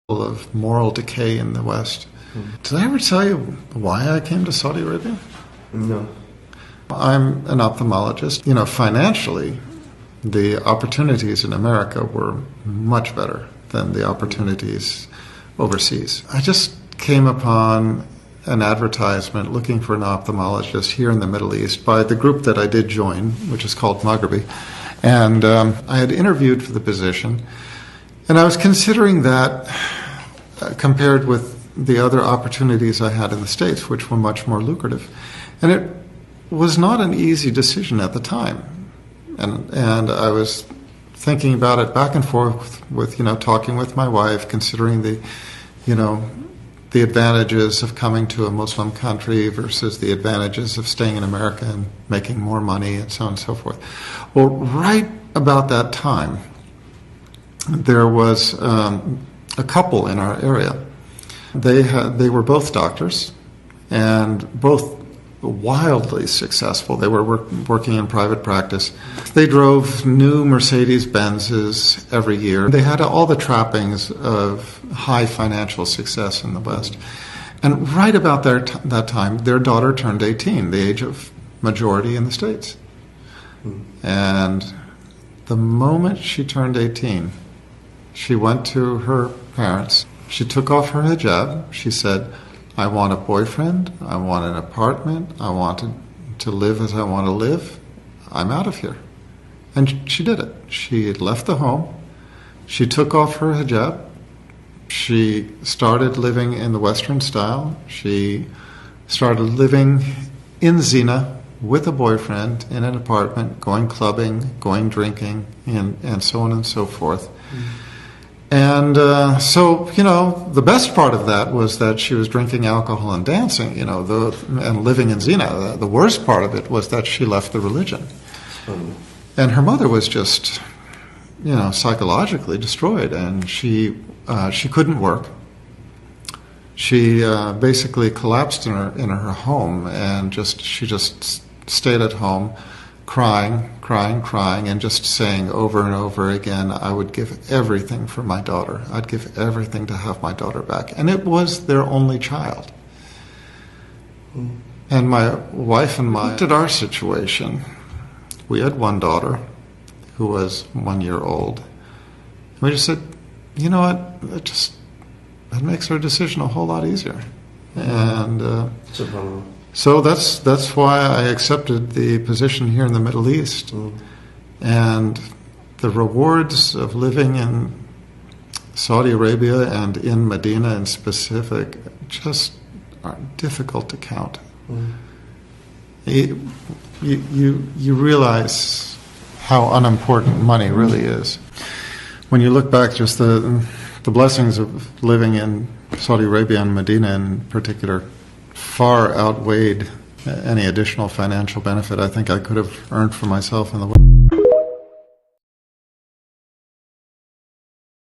of moral decay in the West. Did I ever tell you why I came to Saudi Arabia? No. I'm an ophthalmologist. Financially, the opportunities in America were much better than the opportunities overseas. I just came upon an advertisement looking for an ophthalmologist here in the Middle East by the group that I did join, which is called Maghribi. And I had interviewed for the position, and I was considering that compared with the other opportunities I had in the States, which were much more lucrative. And it was not an easy decision at the time. And I was thinking about it back and forth with, talking with my wife, considering the advantages of coming to a Muslim country versus the advantages of staying in America and making more money and so on and so forth. Well, right about that time, there was a couple in our area. They were both doctors and both wildly successful. They were working in private practice. They drove new Mercedes-Benzes every year. They had all the trappings of high financial success in the West. And right about that time, their daughter turned 18, the age of majority in the States. And the moment she turned 18, she went to her parents. She took off her hijab. She said, I want a boyfriend, I want an apartment, I want to live as I want to live. I'm out of here. And she did it. She left the home. She took off her hijab. She started living in the Western style. She started living in Zina with a boyfriend in an apartment, going clubbing, going drinking, and so on and so forth. And so, the best part of that was that she was drinking alcohol and dancing, and living in Zina. The worst part of it was that she left the religion. And her mother was just, psychologically destroyed, and she couldn't work. She basically collapsed in her home, and she just stayed at home, crying, and just saying over and over again, I would give everything for my daughter. I'd give everything to have my daughter back. And it was their only child. And my wife and I looked at our situation. We had one daughter who was 1 year old. We just said, you know what, that makes our decision a whole lot easier. And so that's why I accepted the position here in the Middle East. And the rewards of living in Saudi Arabia and in Medina in specific just are difficult to count. You realize how unimportant money really is. When you look back, just the blessings of living in Saudi Arabia and Medina in particular far outweighed any additional financial benefit I think I could have earned for myself in the West.